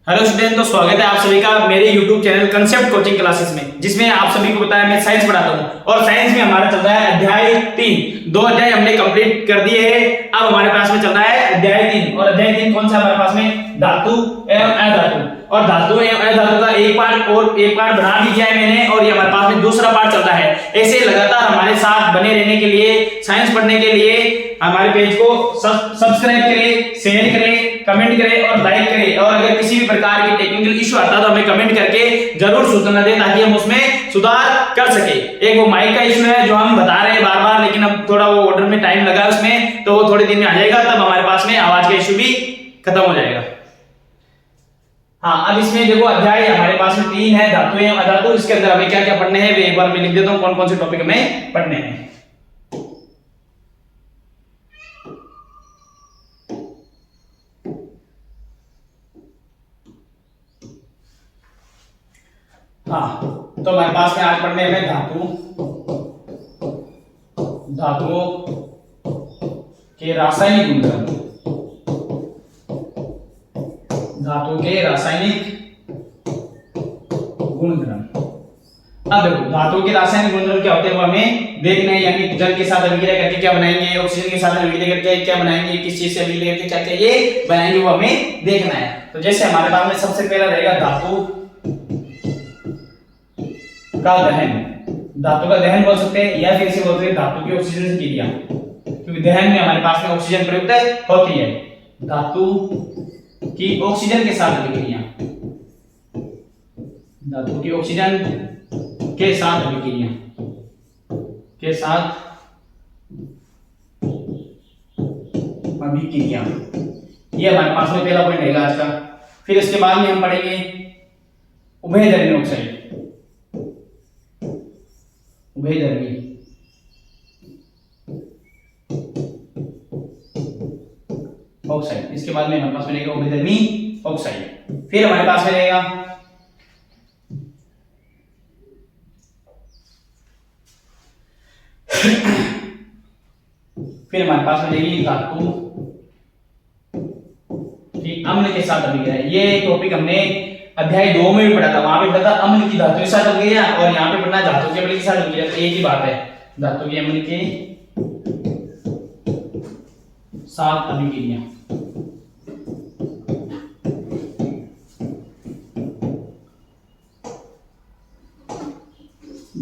Hello student, तो स्वागत है आप सभी का मेरे YouTube channel concept coaching classes में, जिसमें आप सभी को पता है मैं साइंस पढ़ाता हूं। और साइंस में हमारा चल रहा है अध्याय 3। 2 अध्याय हमने कंप्लीट कर दिए हैं। अब हमारे पास में चल रहा है अध्याय 3। और अध्याय 3 कौन सा हमारे पास में? धातु एवं अधातु। और धातु एवं अधातु का एक पार्ट बना भी दिया है मैंने, और ये हमारे पास में दूसरा पार्ट चल रहा है। ऐसे लगातार हमारे साथ बने रहने के लिए, साइंस पढ़ने के लिए हमारे पेज को सब्सक्राइब करें, शेयर करें, कमेंट करें और लाइक करें। और अगर किसी भी प्रकार की टेक्निकल इश्यू आता है तो हमें कमेंट करके जरूर सूचना दें, ताकि हम उसमें सुधार कर सके। एक वो माइक का इश्यू है जो हम बता रहे हैं बार बार, लेकिन अब थोड़ा वो ऑर्डर में टाइम लगा उसमें, तो वो थोड़े दिन में आ जाएगा। तब हमारे पास में आवाज का इश्यू भी खत्म हो जाएगा। हाँ, अब इसमें देखो अध्याय हमारे पास में 3 है, धातु एवं अधातु। इसके अंदर हमें क्या क्या पढ़ने हैं वे एक बार मैं लिख देता हूँ, कौन कौन से टॉपिक हमें पढ़ने हैं। हाँ, तो हमारे पास में आज पढ़ने में धातुओं के रासायनिक गुणधर्म। धातु के रासायनिक गुणधर्म। अब देखो, धातु के रासायनिक गुणधर्म क्या होते हैं वो हमें देखना है। यानी जल के साथ अभिक्रिया करके क्या बनाएंगे, ऑक्सीजन के साथ अभिक्रिया करके क्या बनाएंगे, किस चीज से अभिक्रिया करके क्या चाहिए बनाएंगे, वो हमें देखना है। तो जैसे हमारे पास में सबसे पहला रहेगा धातु का दहन। धातु का दहन बोल सकते हैं, या फिर इसे बोलते हैं धातु की ऑक्सीजन से क्रिया, क्योंकि दहन में हमारे पास में ऑक्सीजन प्रयुक्त होती है। धातु की ऑक्सीजन के साथ अभिक्रिया, धातु की ऑक्सीजन के साथ अभिक्रिया ये हमारे पास में पहला पॉइंट रहेगा आज का। फिर इसके बाद में हम पढ़ेंगे उभयधर्मी ऑक्साइड। उभयधर्मी ऑक्साइड, इसके बाद में हमारे पास में रहेगा उभयधर्मी ऑक्साइड। फिर हमारे पास में रहेगा फिर हमारे पास में रहेगी धातु की अम्ल के साथ अभिक्रिया। ये टॉपिक हमने अध्याय 2 में भी पढ़ा था। वहां पे पढ़ा था अम्ल की धातु के साथ अभिक्रिया, और यहाँ पे पढ़ना धातु के अम्ल के साथ अभिक्रिया। तो एक ही बात है, धातु के अम्ल के साथ अभिक्रिया।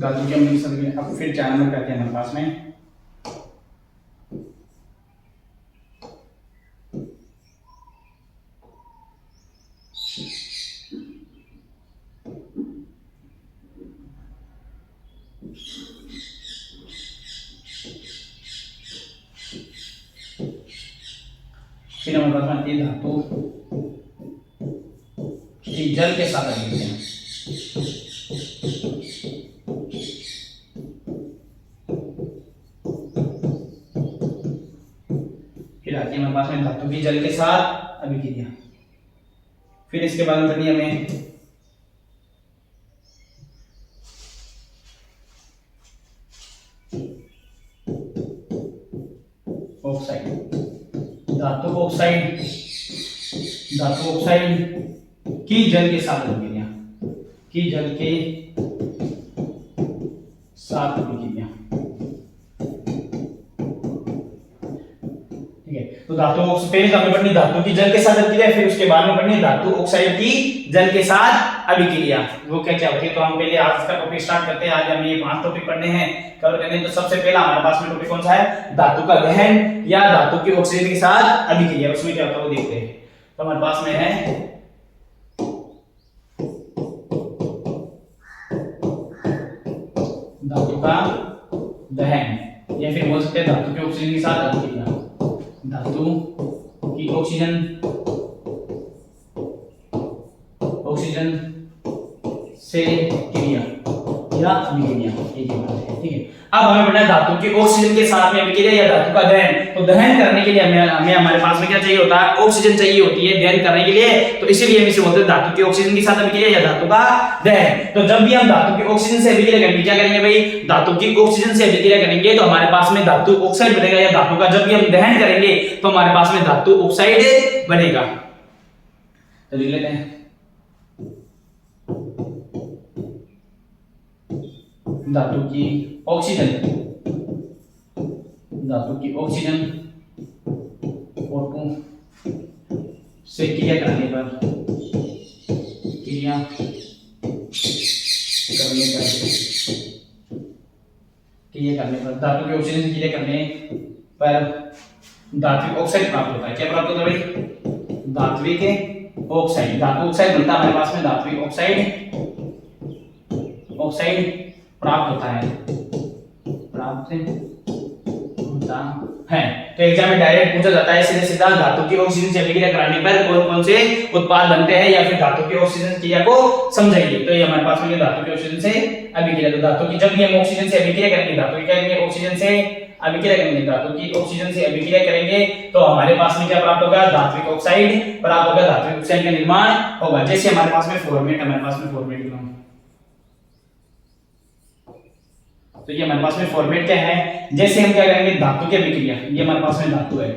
धातु के अम्ल के साथ अभिक्रिया। अब फिर 4 नंबर करते हैं हमारे पास में धातु की जल के साथ अभिक्रिया। फिर आती है हमारे पास में धातु की जल के साथ अभिक्रिया। फिर इसके बाद में पढ़नी हमें ऑक्साइड। धातु ऑक्साइड की जल के साथ अभिक्रिया, की जल के साथ अभिक्रिया। ठीक है, तो धातु पहले हमें पढ़नी धातु की जल के साथ अभिक्रिया, फिर उसके बाद में पढ़नी धातु ऑक्साइड की जल के साथ अभिक्रिया। वो क्या क्या होती है, तो हम पहले आज का टॉपिक स्टार्ट करते हैं। आज हम ये 5 टॉपिक पढ़ने हैं, कवर करने हैं। तो सबसे पहला हमारे पास में टॉपिक कौन सा है? धातु का दहन या धातु की ऑक्सीजन के साथ अभिक्रिया। उसमें क्या होता है वो देखते हैं। तो हमारे पास में है धातु का दहन, या फिर बोल सकते हैं धातु की ऑक्सीजन के साथ अभिक्रिया। धातु की ऑक्सीजन से क्रिया या अभिक्रिया, एक ही बात है। ठीक है, अब हमें पढ़ना है धातु की ऑक्सीजन के साथ में अभिक्रिया या धातु का दहन। तो दहन करने के लिए हमें हमारे पास में क्या चाहिए होता है? ऑक्सीजन चाहिए होती है दहन करने के लिए। तो इसीलिए हम इसे बोलते हैं धातु की ऑक्सीजन के साथ अभिक्रिया या धातु का दहन। तो जब भी हम धातु की ऑक्सीजन से अभिक्रिया करेंगे, क्या करेंगे भाई? धातु की ऑक्सीजन से अभिक्रिया करेंगे तो हमारे पास में धातु ऑक्साइड बनेगा, या धातु का जब भी हम दहन करेंगे तो हमारे पास में धातु ऑक्साइड बनेगा। तो लिख लेते हैं धातु की ऑक्सीजन O2 से क्रिया करने पर धातु के ऑक्सीजन से क्रिया करने पर धात्विक ऑक्साइड प्राप्त होता है। क्या प्राप्त होता है भाई? धात्विक ऑक्साइड। धातु ऑक्साइड बनता है हमारे पास में, धात्विक ऑक्साइड प्राप्त होता है, तो एग्जाम में डायरेक्ट पूछा जाता है सीधे सीधा धातु की ऑक्सीजन से अभिक्रिया कराने पर कौन कौन से उत्पाद बनते हैं, या फिर धातु की ऑक्सीजन क्रिया को समझाइए। तो ये हमारे पास में धातु की ऑक्सीजन से अभिक्रिया, तो धातु की जब भी हम ऑक्सीजन से अभिक्रिया करेंगे, धातु की क्या करेंगे? ऑक्सीजन से अभिक्रिया करेंगे, धातु की ऑक्सीजन से अभिक्रिया करेंगे तो हमारे पास में क्या प्राप्त होगा? धात्विक ऑक्साइड प्राप्त होगा, धात्विक ऑक्साइड का निर्माण होगा। जैसे हमारे पास में फॉर्मेट, हमारे पास में फॉर्मेट, तो ये हमारे पास में फॉर्मेट क्या है? जैसे हम क्या करेंगे? धातु की अभिक्रिया, ये हमारे पास में धातु है,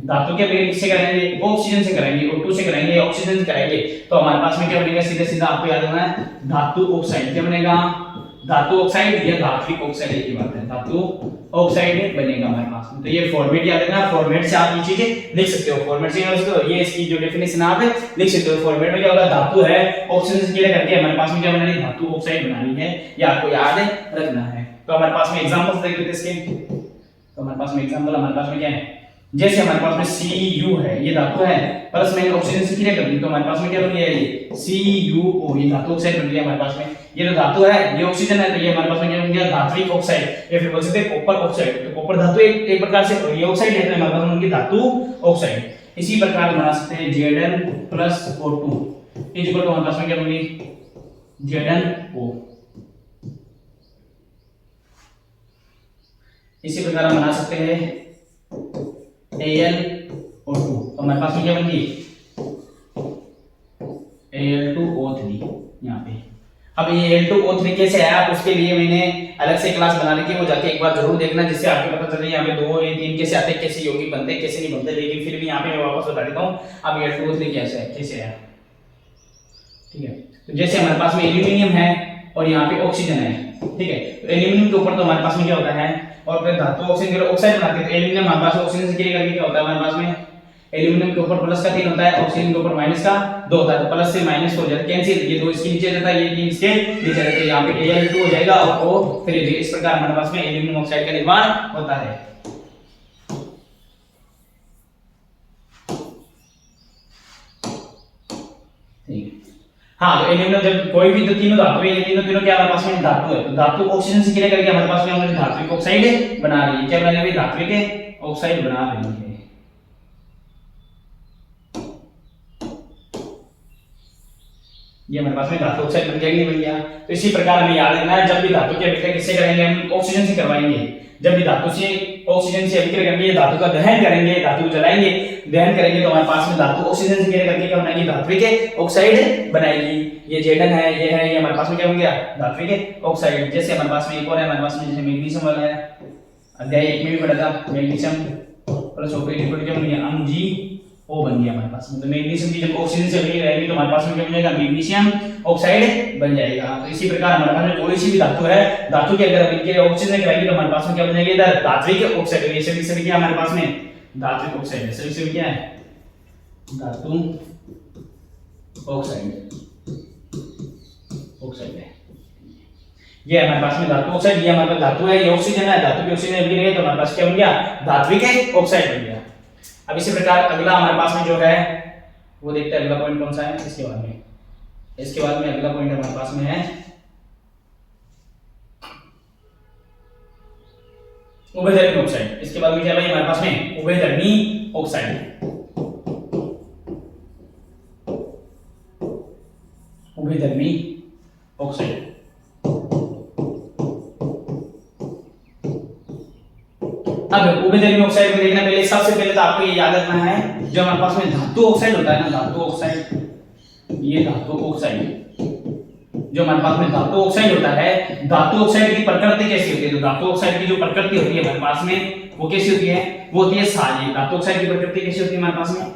धातु के अभिक्रिया किससे कराएंगे? ऑक्सीजन से कराएंगे, O2 से कराएंगे, ऑक्सीजन से कराएंगे, तो हमारे पास में क्या बनेगा? सीधे सीधा आपको याद रखना है धातु ऑक्साइड। क्या बनेगा? धातु ऑक्साइड या धात्विक ऑक्साइड, एक ही बात है, धातु ऑक्साइड बनेगा हमारे पास में। तो ये फॉर्मेट याद रखना, फॉर्मेट से आप ये चीजें लिख सकते हो, फॉर्मेट से ये इसकी जो डेफिनेशन आप लिख सकते हो। फॉर्मेट में क्या होगा? धातु है, ऑक्सीजन से क्रिया करके हमारे पास में क्या बनानी? धातु ऑक्साइड बनानी है, ये आपको याद रखना है। तो हमारे पास में एग्जांपल्स देख लेते हैं इसके। तो हमारे पास में एग्जांपल, हमारे पास में क्या है? जैसे हमारे पास में Cu है, ये धातु है, प्लस में ऑक्सीजन से क्रिया कर दी तो हमारे पास में क्या बन गया? ये CuO, ये धातु ऑक्साइड बन गया हमारे पास में। ये जो धातु है ये ऑक्सीजन है, तो ये हमारे पास में क्या बन गया? धात्विक ऑक्साइड, या फिर बोल सकते हैं कॉपर ऑक्साइड। तो कॉपर धातु एक प्रकार से ये ऑक्साइड है, तो हमारे पास में बन गई धातु ऑक्साइड। इसी प्रकार बना सकते हैं Zn plus O2 equal to हमारे पास में क्या बन गई? ZnO। इसी प्रकार हम बना सकते हैं AlO2, तो हमारे पास में क्या बन गई? Al2O3 यहाँ पे। अब ये Al2O3 कैसे आया, उसके लिए मैंने अलग से क्लास बना ली, वो जाके एक बार जरूर देखना, जिससे आपको पता चले यहाँ पे 2 या 3 कैसे आते हैं, कैसे यौगिक बनते हैं, कैसे नहीं बनते। लेकिन फिर भी यहाँ पे मैं वापस बता देता हूँ अब Al2O3 कैसे आया, ठीक है। तो जैसे हमारे पास में एल्यूमिनियम है और यहाँ पे ऑक्सीजन है, ठीक है, तो एल्यूमिनियम के ऊपर तो हमारे पास में क्या होता है? और फिर धातु ऑक्सीजन ऑक्साइड बनाते हैं, तो एल्यूमिनियम हमारे पास ऑक्सीजन से क्रिया करके क्या होता है? हमारे पास में एल्यूमिनियम के ऊपर प्लस का 3 होता है, ऑक्सीजन के ऊपर माइनस का 2 होता है, तो प्लस से माइनस हो जाता है, कैंसिल, ये 2 इसके नीचे जाता है, ये 3 इसके नीचे जाता है, यहाँ पे Al2 हो जाएगा और O फिर इस प्रकार हमारे पास में एल्यूमिनियम ऑक्साइड का निर्माण होता है। हाँ, तो एल्यूमिनियम जब कोई भी तीनों धातु है, ये तीनों क्या हमारे पास में धातु है, तो धातु ऑक्सीजन से क्रिया करके हमारे पास में हमारी धात्विक ऑक्साइड बना रही है। क्या बना रही है? धात्विक ऑक्साइड बना रही है। ये हमारे पास में धातु ऑक्साइड बन गया कि नहीं बन गया? तो इसी प्रकार हमें याद रखना है, जब भी धातु की अभिक्रिया किससे करेंगे? हम ऑक्सीजन से करवाएंगे। जब भी धातु से ऑक्सीजन से अभिक्रिया करेंगे, धातु का दहन करेंगे, धातु को जलाएंगे, दहन करेंगे, तो हमारे पास में धातु ऑक्सीजन से क्रिया करके क्या बनाएगी? धात्विक ऑक्साइड बनाएगी। ये Zn है, ये हमारे पास में क्या बन गया? धात्विक ऑक्साइड। जैसे हमारे पास में एक और है, हमारे पास में जैसे मैग्नीशियम वाला है, अध्याय 1 में भी पढ़ा था, magnesium plus O2 equal to क्या बन गया? MgO बन गया हमारे पास में। तो मैग्नीशियम की जब ऑक्सीजन से अभिक्रिया रहेगी तो हमारे पास में क्या बन जाएगा? मैग्नीशियम ऑक्साइड बन जाएगा। तो इसी प्रकार हमारे पास में कोई सी भी धातु है, धातु के अगर अभिक्रिया ऑक्सीजन कराएगी तो हमारे पास में क्या बन जाएगा? इधर धात्विक ऑक्साइड। ये सभी क्या हमारे पास में? धात्विक ऑक्साइड है। सभी क्या है? धातु ऑक्साइड है। ये हमारे पास में धातु ऑक्साइड, ये हमारे पास धातु है, ये ऑक्सीजन है, धातु की ऑक्सीजन अभिक्रिया तो हमारे पास क्या बन गया? धात्विक ऑक्साइड बन गया। अब इसी प्रकार अगला हमारे पास में जो है वो देखते हैं, अगला पॉइंट कौन सा है इसके बाद में। इसके बाद में अगला पॉइंट हमारे पास में है उभयधर्मी ऑक्साइड। इसके बाद में क्या है हमारे पास में? उभयधर्मी ऑक्साइड। उभयधर्मी ऑक्साइड अब उभयधर्मी ऑक्साइड को देखना, पहले सबसे पहले तो आपको ये याद रखना है, जो हमारे पास में धातु ऑक्साइड होता है ना, धातु ऑक्साइड, ये धातु ऑक्साइड जो हमारे पास में धातु ऑक्साइड होता है, धातु ऑक्साइड की प्रकृति कैसी होती है? तो धातु ऑक्साइड की जो प्रकृति होती है हमारे पास में वो कैसी होती है? वो होती है क्षारीय। धातु ऑक्साइड की प्रकृति कैसी होती है हमारे पास में?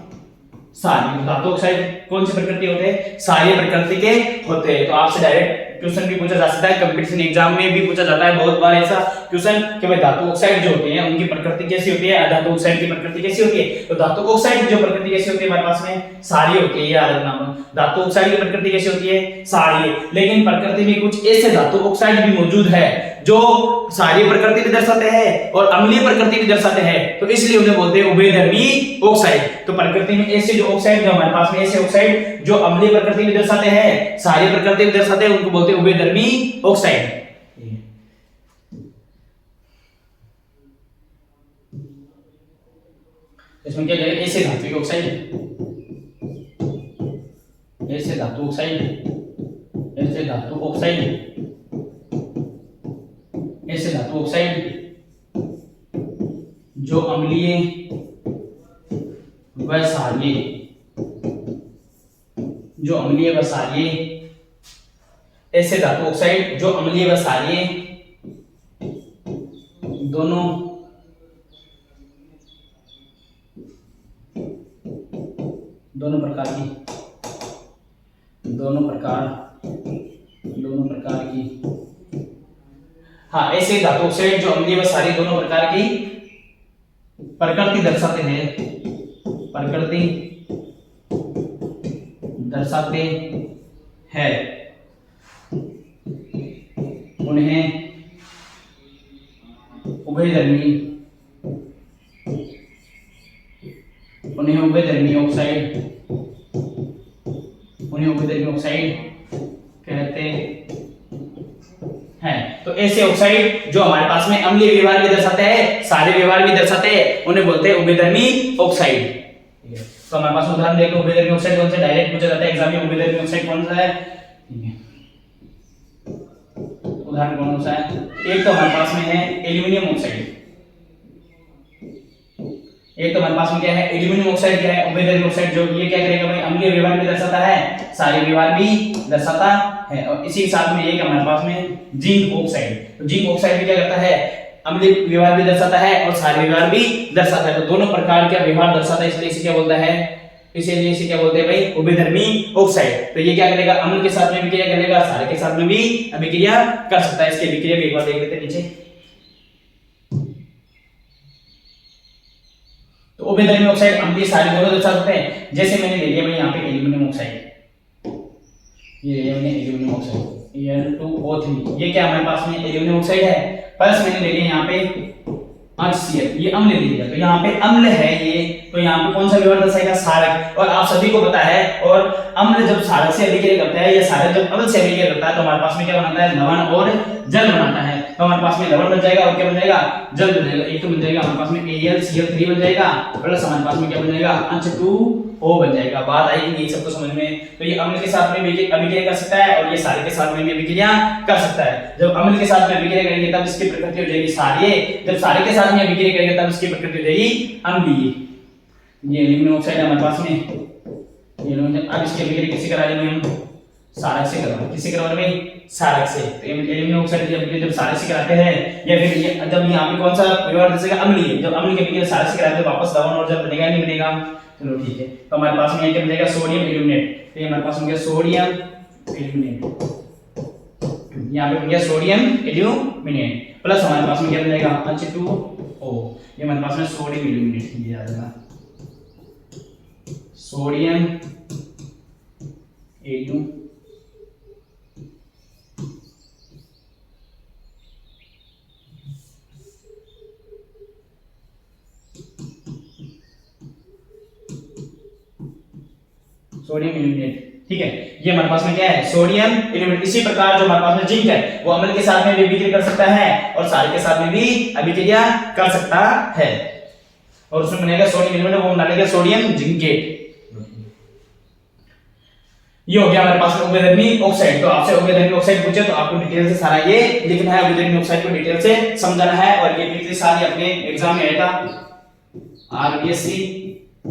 क्षारीय। धातु ऑक्साइड कौन सी प्रकृति होते हैं? क्षारीय प्रकृति के होते हैं। तो आपसे डायरेक्ट क्वेश्चन भी पूछा जा सकता है, कंपटीशन एग्जाम में भी पूछा जाता है बहुत बार ऐसा क्वेश्चन कि भाई धातु ऑक्साइड जो होते हैं उनकी प्रकृति कैसी होती है, अधातु ऑक्साइड की प्रकृति कैसी होती है। तो धातु ऑक्साइड की जो प्रकृति कैसी होती है हमारे पास में क्षारीय होती है, याद रखना। धातु ऑक्साइड की प्रकृति कैसी होती है, क्षारीय। लेकिन प्रकृति में कुछ ऐसे धातु ऑक्साइड भी मौजूद है जो क्षारीय प्रकृति भी दर्शाते हैं और अम्लीय प्रकृति भी दर्शाते हैं, तो इसलिए उन्हें बोलते हैं उभयधर्मी ऑक्साइड। तो प्रकृति में ऐसे जो ऑक्साइड जो हमारे पास में ऐसे ऑक्साइड जो अम्लीय प्रकृति भी दर्शाते हैं, क्षारीय प्रकृति भी दर्शाते हैं, उनको बोलते हैं उभयधर्मी ऑक्साइड। इसमें क्या करें, ऐसे धातु ऑक्साइड, ऐसे धातु ऑक्साइड, ऐसे धातु ऑक्साइड, ऐसे धातु ऑक्साइड जो अम्लीय व क्षारीय, जो अम्लीय व क्षारीय, ऐसे धातु ऑक्साइड जो अम्लीय व क्षारीय दोनों प्रकार की हाँ, ऐसे धातु ऑक्साइड जो अम्लीय व क्षारीय दोनों प्रकार की प्रकृति दर्शाते हैं, प्रकृति दर्शाते हैं, उन्हें उभयधर्मी ऑक्साइड कहते हैं। तो ऐसे ऑक्साइड जो हमारे पास में अम्लीय व्यवहार भी दर्शाते हैं, क्षारीय व्यवहार भी दर्शाते हैं, उन्हें बोलते हैं उभयधर्मी ऑक्साइड। तो हमारे पास उदाहरण देखो, उभयधर्मी ऑक्साइड कौन सा डायरेक्ट पूछा जाता है एग्जाम में, उभयधर्मी ऑक्साइड कौन सा है, उदाहरण कौन सा है। एक तो हमारे पास में है एल्यूमिनियम ऑक्साइड, एक तो हमारे पास में क्या है एल्यूमिनियम ऑक्साइड, क्या है उभयधर्मी ऑक्साइड, जो ये क्या करेगा भाई अम्लीय व्यवहार भी दर्शाता है, क्षारीय व्यवहार भी दर्शाता है। और इसी के साथ में एक हमारे पास में जिंक ऑक्साइड, तो जिंक ऑक्साइड भी क्या करता है, अम्लीय व्यवहार भी दर्शाता है और क्षारीय व्यवहार भी दर्शाता है। तो दोनों प्रकार का व्यवहार दर्शाता है, इसलिए इसे क्या बोलता है, इसीलिए इसे क्या बोलते हैं भाई उभयधर्मी ऑक्साइड। तो ये क्या करेगा, अम्ल के साथ में अभिक्रिया करेगा, क्षार के साथ में भी अभिक्रिया कर सकता है। इसके अभिक्रिया भी एक बार देख लेते हैं नीचे। तो उभयधर्मी ऑक्साइड अम्लीय क्षारीय दोनों दर्शा सकते हैं। जैसे मैंने ले लिया भाई यहाँ पे एल्यूमिनियम ऑक्साइड, ये ले लिया मैंने एल्यूमिनियम ऑक्साइड Al2O3, ये क्या हमारे पास में एल्यूमिनियम ऑक्साइड है, प्लस मैंने ले लिया यहाँ पे HCl, ये अम्ल ले लिया। तो यहाँ पे अम्ल है ये, तो यहाँ पे कौन सा व्यवहार दर्शाएगा, क्षारक। और आप सभी को पता है, और अम्ल जब क्षारक से अभिक्रिया करता है या क्षारक जब अम्ल से अभिक्रिया करता है तो हमारे पास में क्या बनाता है, लवण और जल बनाता है। तो हमारे पास में लवण बन जाएगा और क्या बन जाएगा, जल बन जाएगा। एक तो बन जाएगा हमारे पास में AlCl3 बन जाएगा, प्लस हमारे पास में क्या बन जाएगा, H2O बन जाएगा। बात आएगी ये सबको समझ में। तो ये अम्ल के साथ में अभिक्रिया कर सकता है और ये क्षारक के साथ में भी अभिक्रिया कर सकता है। जब अम्ल के साथ में अभिक्रिया करेंगे तब इसकी प्रकृति हो जाएगी क्षारीय, जब क्षारक के साथ में अभिक्रिया करेंगे तब इसकी प्रकृति हो जाएगी अम्लीय। ये एल्यूमिनियम ऑक्साइड है हमारे पास में, ये अब इसकी अभिक्रिया किससे करा देंगे हम, क्षारक से करवाएंगे। किससे करवा रहे हैं, क्षारक से। तो एल्यूमिनियम ऑक्साइड जब क्षारक से कराते हैं या फिर ये जब यहाँ पे कौन सा व्यवहार दर्शाएगा, अम्लीय, जब अम्ल के अभिक्रिया क्षारक से कराते हैं वापस लवण और जल बनेगा नहीं बनेगा। चलो ठीक है। तो हमारे पास में क्या बनेगा, सोडियम एल्यूमिनेट। तो ये हमारे पास में क्या, सोडियम एल्यूमिनेट, यहाँ पे बन गया सोडियम एल्यूमिनेट, प्लस हमारे पास में क्या बनेगा, H2O, ये हमारे पास में सोडियम एल्यूमिनेट, ये याद रखना, सोडियम एल्यूमिनेट। सोडियम एल्यूमिनेट, ठीक है। ये हमारे पास में क्या है, सोडियम एल्यूमिनेट। इसी प्रकार जो हमारे पास में जिंक है वो अम्ल के साथ में भी अभिक्रिया कर सकता है और क्षारक के साथ में भी अभिक्रिया कर सकता है, और उसमें बनेगा सोडियम एल्यूमिनेट, वो बना लेगा सोडियम जिंकेट। ये हो गया हमारे पास में उभयधर्मी ऑक्साइड। तो आपसे उभयधर्मी ऑक्साइड पूछे तो आपको डिटेल से सारा ये लिखना है, उभयधर्मी ऑक्साइड को डिटेल से समझना है। और ये पिछले साल ही अपने एग्जाम में आया था, आरबीएससी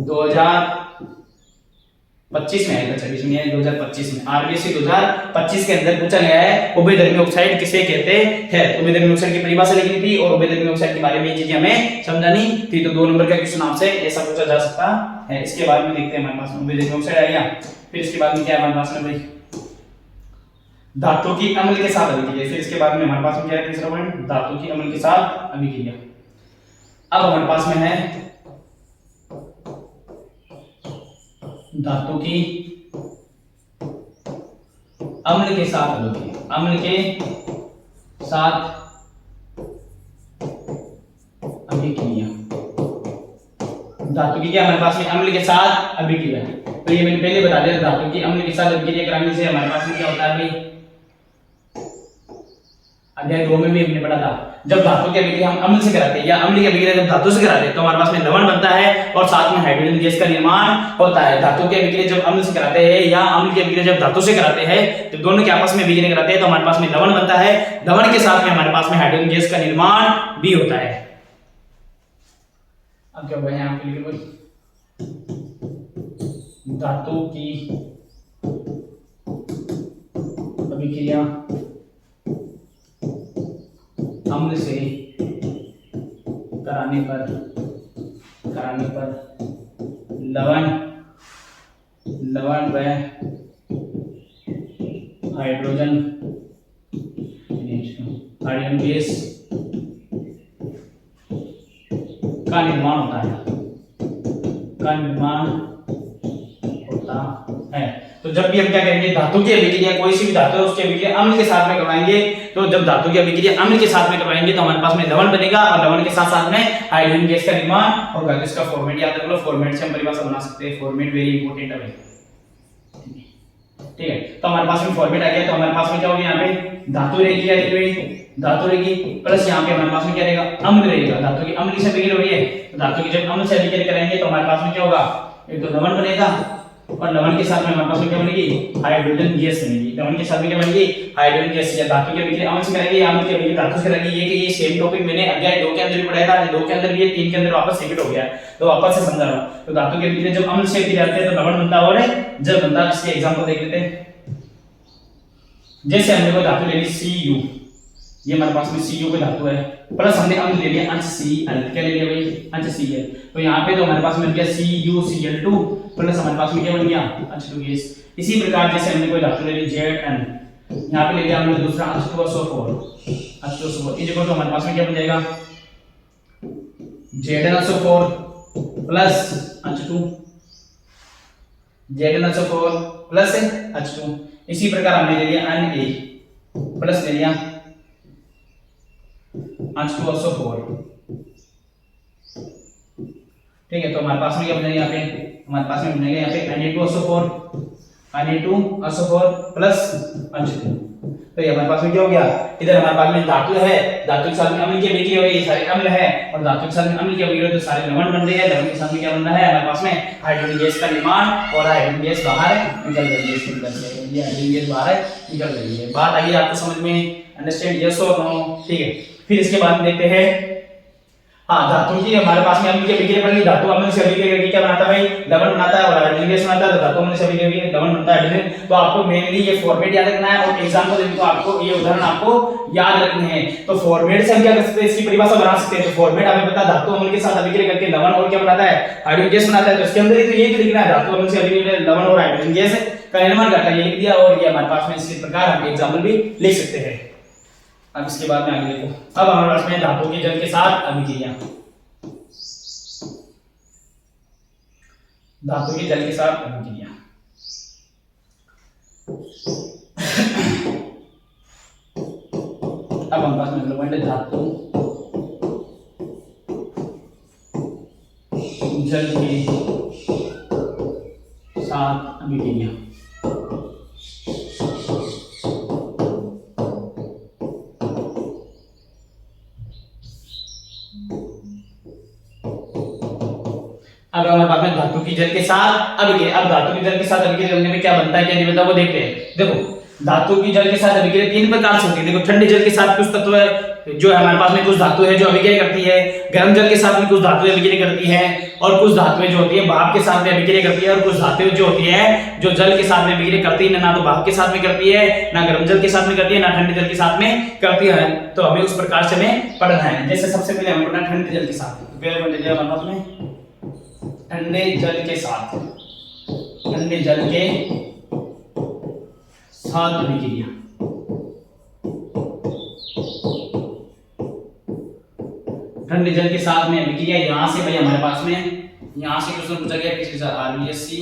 2025 में आया था, 26 में 2025 में, आरबीएससी 2025 के अंदर पूछा गया है उभयधर्मी ऑक्साइड किसे कहते हैं। तो उभयधर्मी ऑक्साइड की परिभाषा लिखनी थी और उभयधर्मी ऑक्साइड के बारे में ये चीजें हमें समझानी थी। तो 2 नंबर का क्वेश्चन आपसे ऐसा पूछा जा सकता है। इसके बाद में देखते हैं हमारे पास उभयधर्मी ऑक्साइड आ गया, फिर इसके बाद में क्या है हमारे पास में भाई, धातु की अम्ल के साथ अभिक्रिया। फिर इसके बाद में हमारे पास में क्या है तीसरा पॉइंट, धातु की अम्ल के साथ अभिक्रिया। अब हमारे पास में है धातु की अम्ल के साथ अभिक्रिया। अम्ल के साथ अभिक्रिया, धातु की क्या हमारे पास में अम्ल के साथ अभिक्रिया। तो ये मैंने पहले बता दिया, धातु की अम्ल के साथ अभिक्रिया कराने से हमारे पास में क्या होता है भाई, अध्याय 2 में भी हमने पढ़ा था, जब धातु की अभिक्रिया हम अम्ल से कराते हैं या अम्ल की अभिक्रिया जब धातु से कराते हैं तो हमारे पास में लवण बनता है और साथ में हाइड्रोजन गैस का निर्माण होता है। धातु की अभिक्रिया जब अम्ल से कराते हैं या अम्ल की अभिक्रिया जब धातु से कराते हैं तो दोनों के आपस में अभिक्रिया कराते हैं तो हमारे पास में लवण बनता है। लवण के साथ में हमारे पास में हाइड्रोजन गैस का निर्माण भी होता है। अब क्या होगा यहाँ पे लिखे भाई, धातु की अभिक्रिया अम्ल से कराने पर लवण व हाइड्रोजन गैस का निर्माण होता है। तो जब भी हम क्या करेंगे, धातु की अभिक्रिया, कोई सी भी धातु है उसकी अभिक्रिया अम्ल के साथ में करवाएंगे, तो जब धातु की अभिक्रिया अम्ल के साथ में करवाएंगे तो हमारे पास में लवण बनेगा और लवण के साथ साथ में हाइड्रोजन गैस का निर्माण होगा। तो इसका फॉर्मेट याद रख लो, फॉर्मेट से हम परिभाषा बना सकते हैं। फॉर्मेट वेरी इंपॉर्टेंट है, ठीक है। तो हमारे पास में फॉर्मेट आ गया, तो हमारे पास में क्या होगा, यहाँ पे धातु रहेगी, धातु रहेगी प्लस यहाँ पे हमारे पास में क्या रहेगा, अम्ल रहेगा। धातु की अम्ल से अभिक्रिया हो रही है, तो धातु की जब अम्ल से अभिक्रिया करेंगे तो हमारे पास में क्या होगा, एक तो लवण बनेगा और लवण के साथ में हमारे पास में क्या बनेगी, हाइड्रोजन गैस बनेगी। लवण के साथ में क्या बनेगी, हाइड्रोजन गैस। या धातु की अभिक्रिया अम्ल से करेंगे, अम्ल की अभिक्रिया धातु से करेंगे। ये कि ये सेम टॉपिक मैंने अध्याय 2 के अंदर भी पढ़ाया था, 2 के अंदर भी, 3 के अंदर वापस रिपीट हो गया, तो वापस से समझा रहा हूं। तो धातु की अभिक्रिया जब अम्ल से अभिक्रिया करते हैं तो लवण बनता है और जल बनता है। इसके एग्जांपल देख लेते हैं। जैसे हमने कोई धातु ले ली Cu, ये हमारे पास में Cu कोई धातु है, प्लस हमने अम्ल ले लिया अंश Cl। क्या ले लिया भाई, अंश Cl। तो यहाँ पे तो हमारे पास में बन गया CuCl2 प्लस हमारे पास में क्या बन गया, H2 गैस। इसी प्रकार जैसे हमने कोई धातु ले ली Zn, यहाँ पे ले लिया हमने दूसरा H2SO4 इज इक्वल टू हमारे पास में क्या बन जाएगा, ZnSO4 plus H2, ZnSO4 plus H2। इसी प्रकार हमने ले लिया Na प्लस ले लिया H2SO4, ठीक है। तो हमारे पास में क्या बनेगा, यहाँ पे हमारे पास में बनेगा यहाँ पे Na2SO4 प्लस H2। तो ये हमारे पास में क्या हो गया, इधर हमारे पास में धातु है, धातु के साथ में अम्ल की अभिक्रिया हो रही है, ये सारे अम्ल है, और धातु के साथ में अम्ल की अभिक्रिया तो सारे लवण बन रहे हैं। लवण के साथ में क्या बन रहा है, हमारे पास में हाइड्रोजन गैस का निर्माण और हाइड्रोजन गैस बाहर निकल रही है। ये हाइड्रोजन गैस बाहर निकल रही है। बात आई आपको समझ में, अंडरस्टैंड, यस और नो, ठीक है। फिर इसके बाद देखते हैं, हाँ, धातु की हमारे पास में अम्ल की अभिक्रिया पड़ गई। धातु अम्ल से अभिक्रिया करके क्या बनाता है भाई, लवण बनाता है और हाइड्रोजन गैस बनाता है। तो धातु अम्ल से अभिक्रिया करके लवण बनता है, हाइड्रोजन। तो आपको मेनली ये फॉर्मेट याद रखना है और एग्जाम को देने को आपको ये उदाहरण आपको याद रखने हैं। तो फॉर्मेट से हम क्या कर सकते हैं, इसकी परिभाषा बना सकते हैं। तो फॉर्मेट हमें पता, धातु अम्ल के साथ अभिक्रिया करके लवण और क्या बनाता है, हाइड्रोजन गैस बनाता है। तो इसके अंदर ही तो यही लिखना है, धातु अम्ल से अभिक्रिया लवण और हाइड्रोजन गैस का निर्माण करता है, ये लिख दिया। और ये हमारे पास में इसी प्रकार हम एग्जाम्पल भी लिख सकते हैं। अब इसके बाद में आगे देखो, अब हमारे पास में धातु के जल के साथ अभिक्रिया, धातु के जल के साथ अभिक्रिया। अब हमारे पास में अगला पॉइंट है धातु जल के साथ अभिक्रिया। अब हमारे पास में धातु की जल के साथ अभिक्रिया। अब धातु की जल के साथ अभिक्रिया करने में क्या बनता है, क्या नहीं बनता, वो देखते हैं। देखो, धातु की जल के साथ अभिक्रिया 3 प्रकार से होती है। देखो, ठंडे जल के साथ कुछ तत्व है जो है हमारे पास में, कुछ धातु है जो अभिक्रिया करती है। गर्म जल के साथ में कुछ धातुएं अभिक्रिया करती है और कुछ धातुएं जो होती है भाप के साथ में अभिक्रिया करती है। और कुछ धातुएं जो होती है जो जल के साथ में अभिक्रिया करती है, ना तो भाप के साथ में करती है, ना गर्म जल के साथ में करती है, ना ठंडे जल के साथ में करती है। तो हमें उस प्रकार से हमें पढ़ना है। जैसे सबसे पहले हमें पढ़ना ठंडे जल के साथ, हमारे पास में ठंडे जल के साथ, ठंडे जल के साथ अभिक्रिया। ठंडे जल के साथ में अभिक्रिया यहाँ से भाई हमारे पास में यहाँ से क्वेश्चन पूछा गया पिछले साल आरबीएससी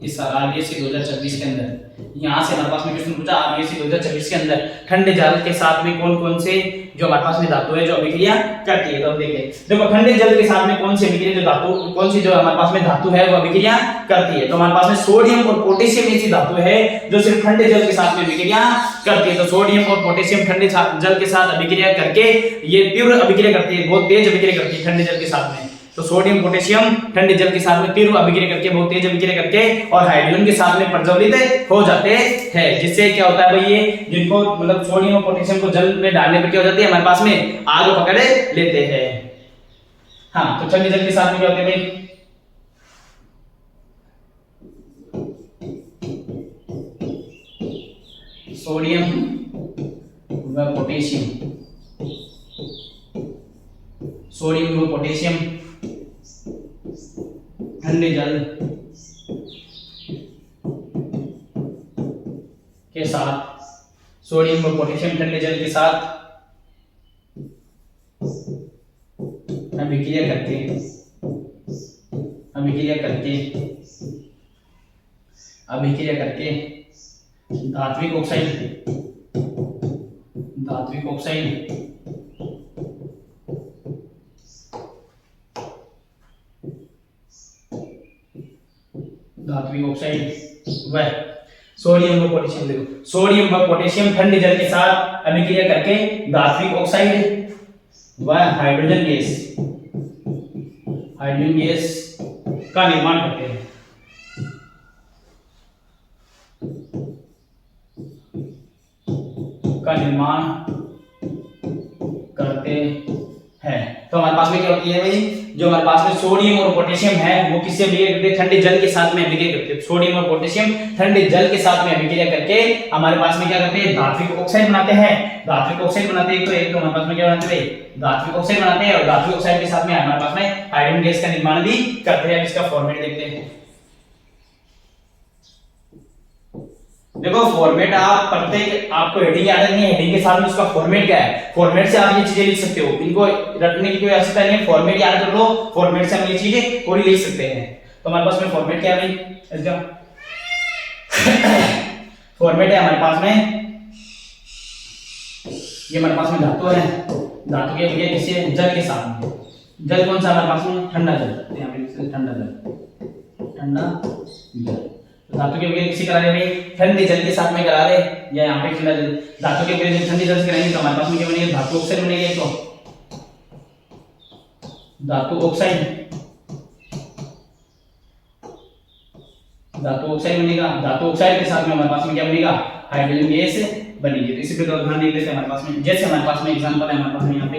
इस साल आरबीएससी 2024 के अंदर यहाँ से हमारे पास में क्वेश्चन पूछा आरबीएससी 2024 के अंदर ठंडे जल के साथ में कौन कौन से जो हमारे पास में धातु है जो अभिक्रिया करती है। तो अब देखें देखो ठंडे जल के साथ में कौन सी अभिक्रिया जो धातु कौन सी जो हमारे पास में धातु है वो अभिक्रिया करती है। तो हमारे पास में सोडियम और पोटेशियम ऐसी धातु है जो सिर्फ ठंडे जल के साथ में अभिक्रिया करती है। तो सोडियम और पोटेशियम ठंडे जल के साथ अभिक्रिया करके ये तीव्र अभिक्रिया करती है, बहुत तेज अभिक्रिया करती है ठंडे जल के साथ में। तो सोडियम पोटेशियम ठंडे जल के साथ में तीव्र अभिक्रिया करके बहुत तेज अभिक्रिया करके और हाइड्रोजन के साथ में प्रज्वलित हो जाते हैं। जिससे क्या होता है भाई ये जिनको मतलब सोडियम और पोटेशियम को जल में डालने पर क्या हो जाती है हमारे पास में आग पकड़ लेते हैं। हाँ तो ठंडे जल के साथ में क्या होते हैं भाई सोडियम व पोटेशियम सोडियम व पोटेशियम ठंडे जल के साथ सोडियम व पोटेशियम ठंडे जल के साथ अभिक्रिया करके धात्विक ऑक्साइड व सोडियम व पोटेशियम देखो सोडियम व पोटेशियम ठंडे जल के साथ अभिक्रिया करके धात्विक ऑक्साइड व हाइड्रोजन गैस का निर्माण करते हैं। तो हमारे पास में क्या होती है भाई जो हमारे पास में सोडियम और पोटेशियम है वो किससे अभिक्रिया करते हैं ठंडे जल के साथ में अभिक्रिया करते हैं। सोडियम और पोटेशियम ठंडे जल के साथ में अभिक्रिया करके हमारे पास में क्या करते हैं धात्विक ऑक्साइड बनाते हैं। तो एक तो हमारे पास में क्या बनाते हैं धात्विक ऑक्साइड बनाते हैं और धात्विक ऑक्साइड के साथ में हमारे पास में हाइड्रोजन गैस का निर्माण भी करते हैं। इसका फॉर्मेट देखते हैं। देखो फॉर्मेट आप प्रत्येक आपको हेडिंग याद नहीं है, हेडिंग के साथ में उसका फॉर्मेट क्या है, फॉर्मेट से आप ये चीजें लिख सकते हो। इनको रटने की कोई आवश्यकता नहीं है, फॉर्मेट याद कर लो, फॉर्मेट से हम ये चीजें पूरी लिख सकते हैं। तो हमारे पास में फॉर्मेट क्या है भाई इसका फॉर्मेट है हमारे पास में ये हमारे पास में धातु है, धातु के लिए किसी जल के साथ में जल कौन सा हमारे पास में ठंडा जल, यहाँ पे ठंडा जल धातु के किसी करा रहे भाई ठंडे जल के साथ में करा रहे या यहाँ पे ठंडा जल धातु के ठंडे जल से कराएंगे तो हमारे पास में क्या बनेगा धातु ऑक्साइड बनेगा। तो धातु ऑक्साइड बनेगा, धातु ऑक्साइड के साथ में हमारे पास में क्या बनेगा हाइड्रोजन गैस बनेगी। तो इसी पे ध्यान दे लेते हैं। हमारे पास में जैसे हमारे पास में एग्जांपल है हमारे पास में यहाँ पे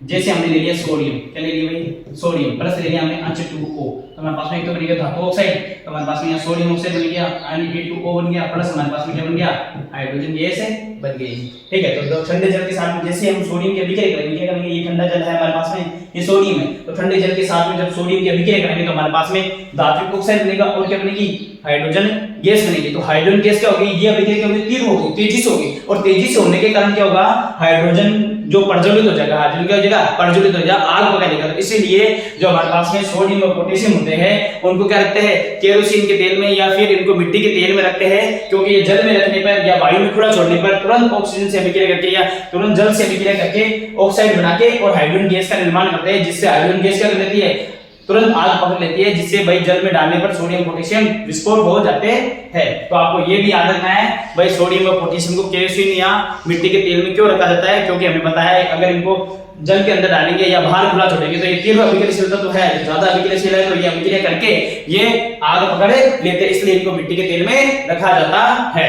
जैसे हमने ले लिया सोडियम, क्या ले लिया भाई सोडियम प्लस ले लिया हमने H2O, तो हमारे पास में एक तो बनेगा धातु ऑक्साइड, तो हमारे पास में यहाँ सोडियम ऑक्साइड बन गया Na2O बन गया प्लस हमारे पास में क्या बन गया हाइड्रोजन गैस बन गई। ठीक है, तो ठंडे जल के साथ में जैसे हम सोडियम की अभिक्रिया करेंगे क्या करेंगे, ये ठंडा जल है हमारे पास में, ये सोडियम है, तो ठंडे जल के साथ में जब सोडियम की अभिक्रिया करेंगे तो हमारे पास में धात्विक ऑक्साइड बनेगा और क्या बनेगी हाइड्रोजन गैस बनेगी। तो हाइड्रोजन गैस क्या होगी, ये अभिक्रिया क्या होगी तीव्र होगी, तेजी से होगी, और तेजी से होने के कारण क्या होगा हाइड्रोजन जो प्रज्वलित हो जाएगा, हाइड्रोजन क्या हो जाएगा प्रज्वलित हो जाएगा, आग पकड़ लेगा। तो इसीलिए जो हमारे पास में सोडियम और पोटेशियम होते हैं उनको क्या रखते हैं केरोसिन के तेल में या फिर इनको मिट्टी के तेल में रखते हैं, क्योंकि ये जल में रखने पर या वायु में खुला छोड़ने पर तुरंत ऑक्सीजन से अभिक्रिया करके या तुरंत जल से अभिक्रिया करके ऑक्साइड बना के और हाइड्रोजन गैस का निर्माण करते हैं, जिससे हाइड्रोजन गैस क्या कर लेती है तुरंत आग पकड़ लेती है, जिससे भाई जल में डालने पर सोडियम पोटेशियम विस्फोट हो जाते हैं। तो आपको ये भी याद रखना है भाई सोडियम और पोटेशियम को केरोसिन या मिट्टी के तेल में क्यों रखा जाता है, क्योंकि हमें पता है अगर इनको जल के अंदर डालेंगे या बाहर खुला छोड़ेंगे तो ये तीव्र अभिक्रियाशीलता तो है, ज्यादा अभिक्रियाशील है, तो ये अभिक्रिया करके ये आग पकड़ लेते हैं, इसलिए इनको मिट्टी के तेल में रखा जाता है।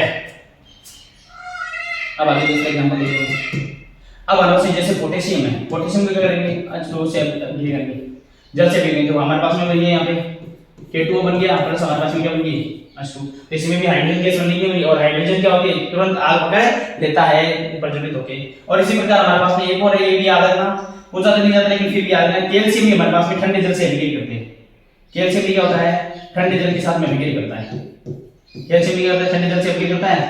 अब आगे दूसरा एग्जांपल देखो। अब हमारे जैसे पोटेशियम है, पोटेशियम को क्या करेंगे H2O से अभिक्रिया करेंगे, जल से भी तो हमारे पास में बन गया यहाँ पे K2O बन गया प्लस हमारे पास में क्या बन गई H2, तो इसमें भी हाइड्रोजन गैस बनेगी और हाइड्रोजन क्या होती है तुरंत आग पकड़ लेता है प्रज्वलित होके। और इसी प्रकार हमारे पास में एक और है, ये भी याद रखना, पूछा तो नहीं जाता लेकिन फिर भी याद रखना, कैल्शियम भी हमारे पास में ठंडे जल से अभिक्रिया करते हैं। कैल्शियम भी क्या होता है ठंडे जल के साथ में अभिक्रिया करता है, कैल्शियम भी क्या होता है ठंडे जल से अभिक्रिया करता है,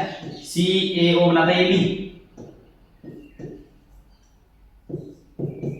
CaO बनाता है ये भी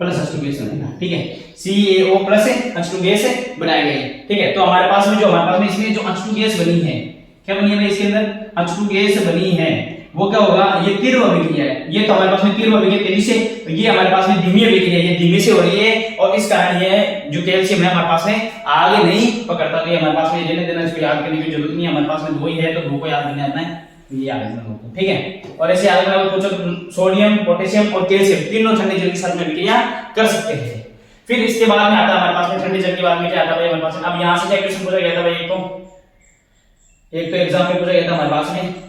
प्लस H2 H2 गैस बनेगा, ठीक है। CaO प्लस है, H2 गैस है बनाई गई, ठीक है। तो हमारे पास में जो हमारे पास में इसमें जो H2 गैस बनी है, क्या बनी है भाई इसके अंदर H2 गैस बनी है, वो क्या होगा, ये तीव्र अभिक्रिया है। ये तो हमारे पास में तीव्र अभिक्रिया तेजी से, ये हमारे पास में धीमी अभिक्रिया है, ये धीमे से हो रही है और इस कारण ये जो कैल्शियम है हमारे पास में आगे नहीं पकड़ता। तो ये हमारे पास में लेने देना इसको याद करने की जरूरत नहीं है, हमारे पास में 2 ही है तो 2 को याद करने आता है, ये याद रखना होगा, ठीक है। और ऐसे आगे मैं पूछो सोडियम, पोटेशियम और कैल्शियम तीनों ठंडे जल के साथ में अभिक्रिया कर सकते हैं। फिर इसके बाद में आता है हमारे पास में ठंडे जल के बाद में क्या आता है हमारे पास में, अब यहां से क्या क्वेश्चन पूछा गया था भाई, एक तो एग्जाम में पूछा गया था हमारे पास में,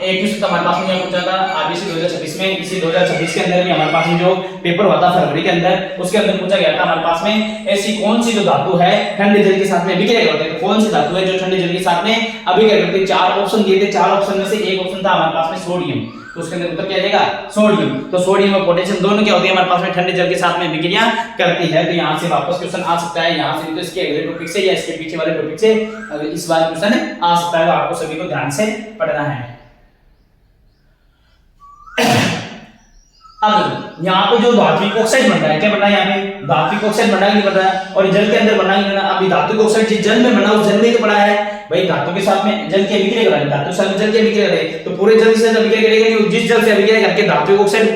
एक क्वेश्चन हमारे पास में यह पूछा था आरबीसी 2026 में, इसी 2026 के अंदर भी हमारे पास में जो पेपर हुआ था फरवरी के अंदर, उसके अंदर पूछा गया था हमारे पास में ऐसी कौन सी जो धातु है ठंडे जल के साथ में अभिक्रिया करती है, तो कौन सी धातु है जो ठंडे जल के साथ में अभिक्रिया करती है। 4 ऑप्शन दिए थे, 4 ऑप्शन में से एक ऑप्शन था हमारे पास में सोडियम, तो उसके अंदर उत्तर क्या आएगा सोडियम। तो सोडियम और पोटेशियम दोनों क्या होती है हमारे पास में ठंडे जल के साथ में अभिक्रिया करती है। तो यहां से वापस क्वेश्चन आ सकता है, यहां से तो इसके अगले टॉपिक से या इसके पीछे वाले टॉपिक से इस बार क्वेश्चन आ सकता है, तो आपको सभी को ध्यान से पढ़ना है। अब यहाँ पे जो धात्विक ऑक्साइड बन रहा है, क्या बन रहा है यहाँ पे धात्विक ऑक्साइड बन रहा है, नहीं बन रहा है, और जल के अंदर बन रहा है। अभी धातु ऑक्साइड जिस जल में बना उस जल में तो पड़ा है भाई, धातु के साथ में जल की अभिक्रिया कर रहा है, धातु के साथ में जल की अभिक्रिया करे तो पूरे जल से अभिक्रिया करेगा नहीं, जिस जल से अभिक्रिया करके धात्विक ऑक्साइड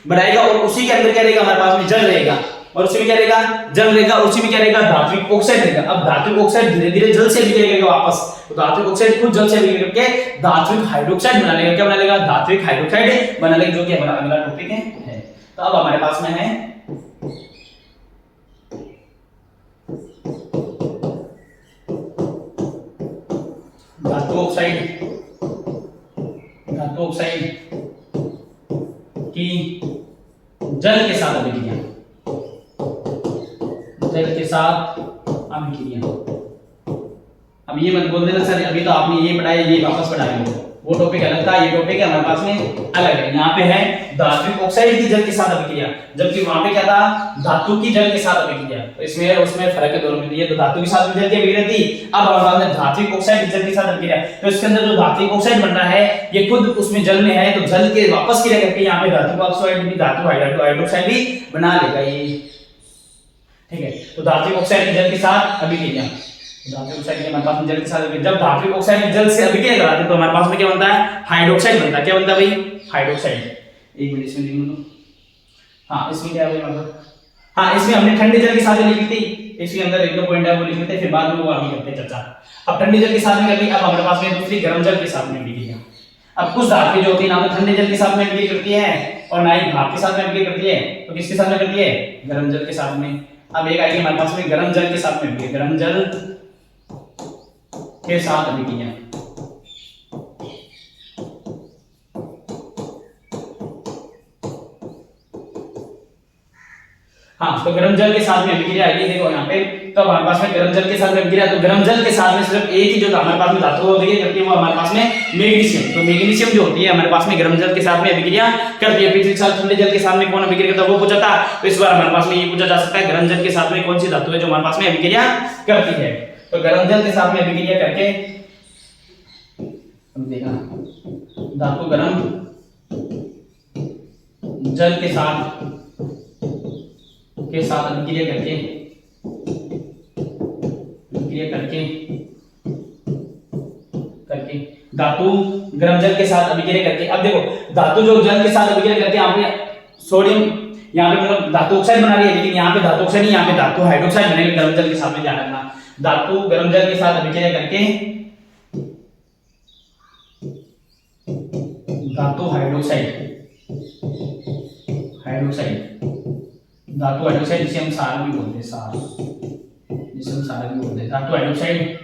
बनाएगा और उसी के अंदर क्या रहेगा हमारे पास में जल रहेगा, और उसी में क्या रहेगा जल रहेगा, और उसी में क्या रहेगा धात्विक ऑक्साइड रहेगा। अब धात्विक ऑक्साइड धीरे धीरे जल से अभिक्रिया करेगा वापस, तो धात्विक ऑक्साइड खुद जल से अभिक्रिया करके धात्विक हाइड्रोक्साइड बना लेगा, क्या बना लेगा धात्विक हाइड्रोक्साइड बना लेगा, जो कि हमारा अगला टॉपिक है। तो अब हमारे पास में है धातु ऑक्साइड, धातु ऑक्साइड की जल के साथ अभिक्रिया, जल के साथ अभिक्रिया। अब ये मत बोल देना सर अभी तो आपने ये पढ़ाया, ये वापस पढ़ाएंगे, वो टॉपिक अलग था, ये टॉपिक हमारे पास में अलग है। यहाँ पे है धात्विक ऑक्साइड की जल के साथ अभिक्रिया, जबकि वहां पे क्या था धातु की जल के साथ अभिक्रिया, तो इसमें उसमें फर्क है दोनों में। ये तो धातु के साथ जल की अभिक्रिया थी, अब हमारे पास में धात्विक ऑक्साइड की जल के साथ अभिक्रिया, तो इसके अंदर जो धात्विक ऑक्साइड बन रहा है ये खुद उसमें जल में है, तो जल के वापस क्रिया करके यहाँ पे धातु ऑक्साइड भी, धातु हाइड्रोक्साइड भी बना लेगा ये, ठीक है। तो धात्विक ऑक्साइड की जल के साथ अभिक्रिया, धात्विक ऑक्साइड के हमारे पास में जल के साथ, जब धात्विक ऑक्साइड जल से अभिक्रिया कराते हैं तो हमारे पास में क्या बनता है हाइड्रोक्साइड बनता है, क्या बनता है भाई हाइड्रोक्साइड। एक मिनट इसमें लिख लो, हाँ इसमें क्या है मतलब, हाँ इसमें हमने ठंडे जल के साथ लिखी थी, इसके अंदर एक दो पॉइंट है वो लिख लेते हैं, फिर बाद में वो आगे करते हैं चर्चा। अब ठंडे जल के साथ में कर ली, अब हमारे पास में दूसरी गर्म जल के साथ में अभिक्रिया। अब कुछ धातुएं जो होती है ना तो ठंडे जल के साथ में अभिक्रिया करती है और ना ही भाप के साथ में अभिक्रिया करती है, तो किसके साथ में करती है गर्म जल के साथ में। अब एक आएगी हमारे पास में गर्म जल के साथ में अभिक्रिया, गर्म जल के साथ अभिक्रिया। हाँ तो गर्म जल के साथ में अभिक्रिया आएगी, देखो यहाँ पे, तो हमारे पास में गर्म जल के साथ में अभिक्रिया, तो गर्म जल के साथ में सिर्फ एक ही जो हमारे पास में धातु अभिक्रिया करती है वो हमारे पास में मैग्नीशियम, तो मैग्नीशियम जो होती है हमारे पास में गर्म जल के साथ में अभिक्रिया करती है। पिछले साल ठंडे जल के साथ में कौन अभिक्रिया करता है वो पूछा था, तो इस बार हमारे पास में ये पूछा जा सकता है गर्म जल के साथ में कौन सी धातु है जो हमारे पास में अभिक्रिया करती है। तो गर्म जल के साथ में अभिक्रिया करके देखा धातु गर्म जल के साथ अभिक्रिया करके धातु गर्म जल के साथ अभिक्रिया करके। अब देखो धातु जो जल के साथ अभिक्रिया करके आपने सोडियम यहाँ पे मतलब धातु ऑक्साइड बना लिया, लेकिन यहाँ पे धातु ऑक्साइड नहीं, यहाँ पे धातु हाइड्रोक्साइड बनेगा गर्म जल के साथ में, ध्यान रखना। धातु गर्म जल के साथ अभिक्रिया करके धातु हाइड्रोक्साइड धातु हाइड्रोक्साइड जिसे हम सार भी बोलते हैं, धातु हाइड्रोक्साइड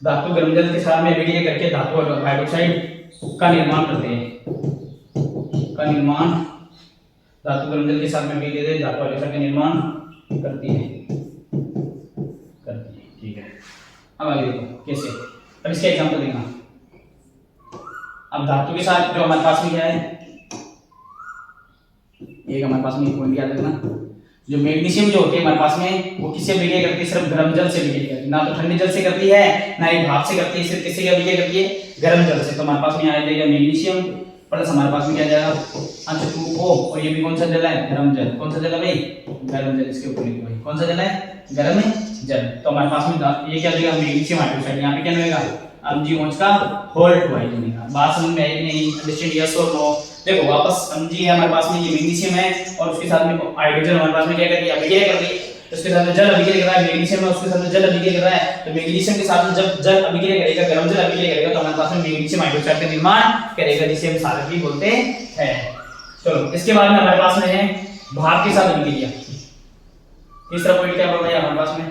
धातु गर्म जल के साथ में अभिक्रिया करके धातु हाइड्रोक्साइड का निर्माण करते हैं, धातु गर्म जल के साथ में अभिक्रिया धातु हाइड्रोक्साइड का निर्माण करती है, ठीक है। अब आगे देखो कैसे, अब इसका एग्जांपल देखना। अब धातु के साथ जो हमारे पास में क्या है, एक हमारे पास में एक पॉइंट याद रखना, जो मैग्नीशियम जो होती है हमारे पास में वो किससे अभिक्रिया करती है, सिर्फ गर्म जल से अभिक्रिया करती है, ना तो ठंडे जल से करती है ना ही भाप से करती है, सिर्फ किससे अभिक्रिया करती है गर्म जल से। तो हमारे पास में आ जाएगा मैग्नीशियम प्लस हमारे पास में क्या जाएगा H2O, और ये भी कौन सा जल है, गर्म जल। कौन सा जल है भाई, गर्म जल। इसके ऊपर लिखो भाई कौन सा जल है, गर्म जल। तो हमारे पास में ये क्या देगा, मैग्नीशियम हाइड्रोक्साइड। यहाँ पे क्या मिलेगा, MgOH का होल ट्वाइस मिलेगा। बात समझ में आई कि नहीं, अंडरस्टैंड यस और नो। देखो वापस Mg है हमारे पास में, ये मैग्नीशियम है और उसके साथ में हाइड्रोजन हमारे पास में क्या कर दिया, अभिक्रिया कर दी। उसके साथ में जल अभिक्रिया कर रहा है, मैग्नीशियम है उसके साथ में जल अभिक्रिया कर रहा है। तो मैग्नीशियम के साथ में जब जल अभिक्रिया करेगा, गर्म जल अभिक्रिया करेगा, तो हमारे पास में मैग्नीशियम हाइड्रोक्साइड का निर्माण करेगा, जिसे हम क्षारक भी बोलते हैं। चलो इसके बाद में हमारे पास में है भाप के साथ अभिक्रिया। तीसरा पॉइंट क्या बोल रहा है हमारे पास में,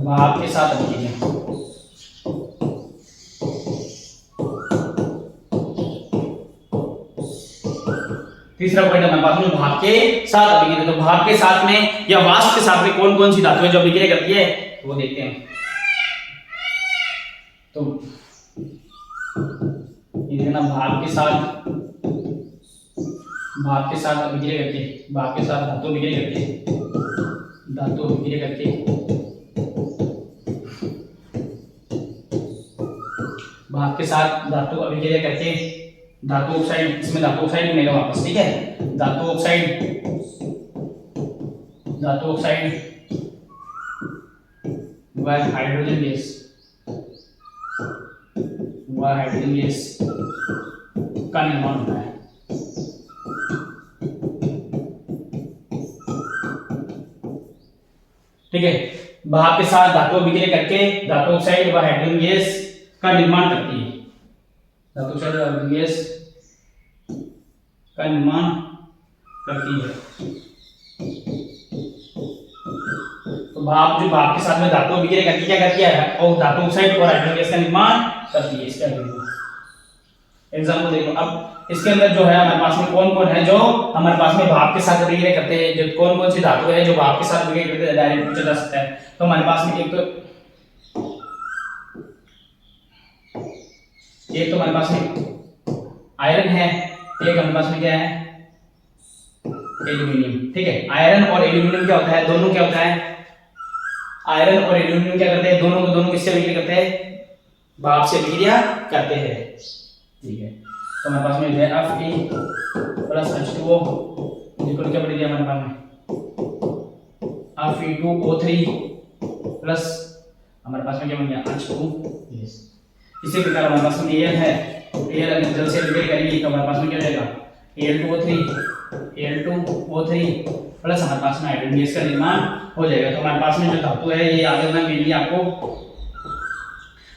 भाप के साथ अभिक्रिया। तीसरा पॉइंट हमारे पास में भाप के साथ अभिक्रिया। तो भाप के साथ में या वाष्प के साथ में कौन कौन सी धातुएं जो अभिक्रिया करती है वो देखते हैं। तो ये देखना, भाप के साथ अभिक्रिया करके, भाप के साथ धातु अभिक्रिया करके, धातु अभिक्रिया करके, भाप के साथ धातु अभिक्रिया करके धातु ऑक्साइड, इसमें धातु ऑक्साइड मिलेगा वापस, ठीक है। धातु ऑक्साइड व हाइड्रोजन गैस, का निर्माण होता है। ठीक है, भाप के साथ धातु अभिक्रिया करके धातु ऑक्साइड व हाइड्रोजन गैस का निर्माण करती है। धातु ऑक्साइड व हाइड्रोजन गैस का निर्माण करती है। तो भाप जो भाप के साथ में धातु अभिक्रिया करके क्या करती है, और धातु ऑक्साइड और हाइड्रोजन गैस का निर्माण करती है। इसका एग्जांपल देखो। अब इसके अंदर जो है हमारे पास में कौन कौन है जो हमारे पास में भाप के साथ अभिक्रिया करते हैं, जो कौन कौन सी धातु है जो भाप के साथ अभिक्रिया करते हैं, डायरेक्ट पूछा जा सकता है। तो हमारे पास में एक तो हमारे पास में आयरन है, एक हमारे पास में क्या है, एल्यूमिनियम। ठीक है, आयरन और एल्यूमिनियम क्या होता है, दोनों क्या होता है, आयरन और एल्यूमिनियम क्या करते हैं, दोनों किससे अभिक्रिया करते हैं, भाप से अभिक्रिया करते हैं। ठीक है, तो हमारे पास में है Fe प्लस H2O इक्वल क्या बन गया हमारे पास में Fe2O3 प्लस हमारे पास में क्या बन गया H2। इसी प्रकार हमारे पास में Al है, Al अगर जल से अभिक्रिया करेगी तो हमारे पास में क्या रहेगा Al2O3 प्लस हमारे पास में हाइड्रोजन गैस का निर्माण हो जाएगा। तो हमारे पास में जो धातु है ये आगे मैं मेनली आपको,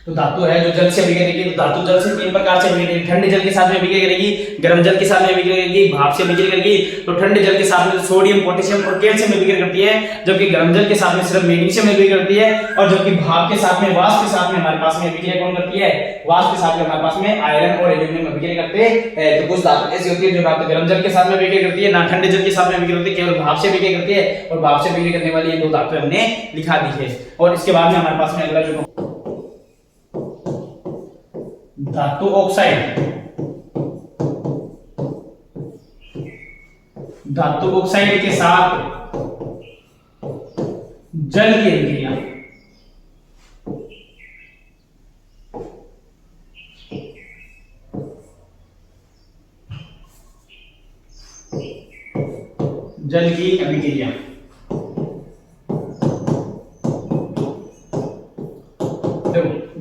तो धातु है जो जल से अभिक्रिया करेगी, तो धातु जल से तीन प्रकार से अभिक्रिया करेगी। ठंडे जल के साथ में अभिक्रिया करेगी, गर्म जल के साथ में अभिक्रिया करेगी, भाप से अभिक्रिया करेगी। तो ठंडे जल के साथ में सोडियम, पोटेशियम और कैल्शियम अभिक्रिया करती है, जबकि गर्म जल के साथ में सिर्फ मैग्नीशियम अभिक्रिया करती है। और जबकि भाप के साथ में, वाष्प के साथ में हमारे पास में अभिक्रिया कौन करती है, वाष्प के साथ में हमारे पास में आयरन और एल्यूमिनियम अभिक्रिया करते हैं। तो कुछ धातु ऐसी होती है जो धातु गर्म जल के साथ में अभिक्रिया करती है, ना ठंडे जल के साथ में अभिक्रिया करती है, केवल भाप से अभिक्रिया करती है। और भाप से अभिक्रिया करने वाली ये दो धातु हमने लिखा दी है। और इसके बाद में हमारे पास में अगला जो धातु ऑक्साइड, धातु ऑक्साइड के साथ जल की अभिक्रिया, जल की अभिक्रिया।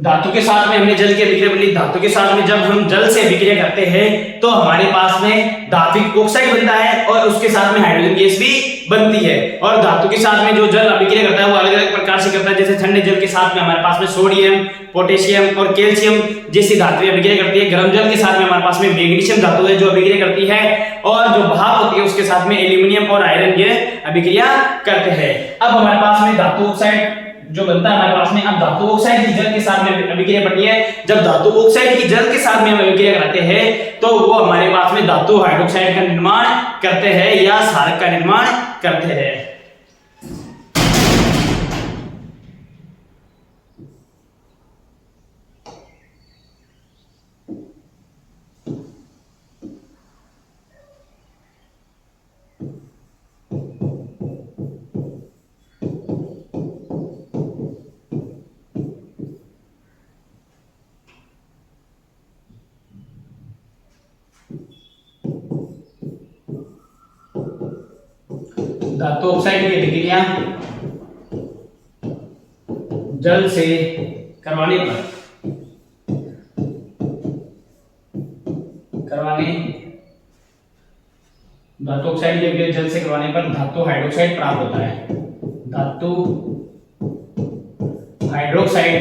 धातु के साथ में हमने जल की अभिक्रिया बोली, धातु के साथ में जब हम जल से अभिक्रिया करते हैं तो हमारे पास में धात्विक ऑक्साइड बनता है और उसके साथ में हाइड्रोजन गैस भी बनती है। और धातु के साथ में जो जल अभिक्रिया करता है वो अलग अलग प्रकार से करता है। जैसे ठंडे जल के साथ में हमारे पास में सोडियम, पोटेशियम और कैल्शियम जैसी धातुएं अभिक्रिया करती है। गर्म जल के साथ में हमारे पास में मैग्नीशियम धातु है जो अभिक्रिया करती है। और जो भाप होती है उसके साथ में एल्यूमिनियम और आयरन ये अभिक्रिया करते हैं। अब हमारे पास में धातु ऑक्साइड जो बनता है हमारे पास में, अब धातु ऑक्साइड की जल के साथ में अभिक्रिया बनती है। जब धातु ऑक्साइड की जल के साथ में हम अभिक्रिया कराते हैं तो वो हमारे पास में धातु हाइड्रोक्साइड का निर्माण करते हैं या क्षारक का निर्माण करते हैं। धातु ऑक्साइड की अभिक्रिया जल से करवाने धातु ऑक्साइड की अभिक्रिया जल से करवाने पर धातु हाइड्रोक्साइड प्राप्त होता है। धातु हाइड्रोक्साइड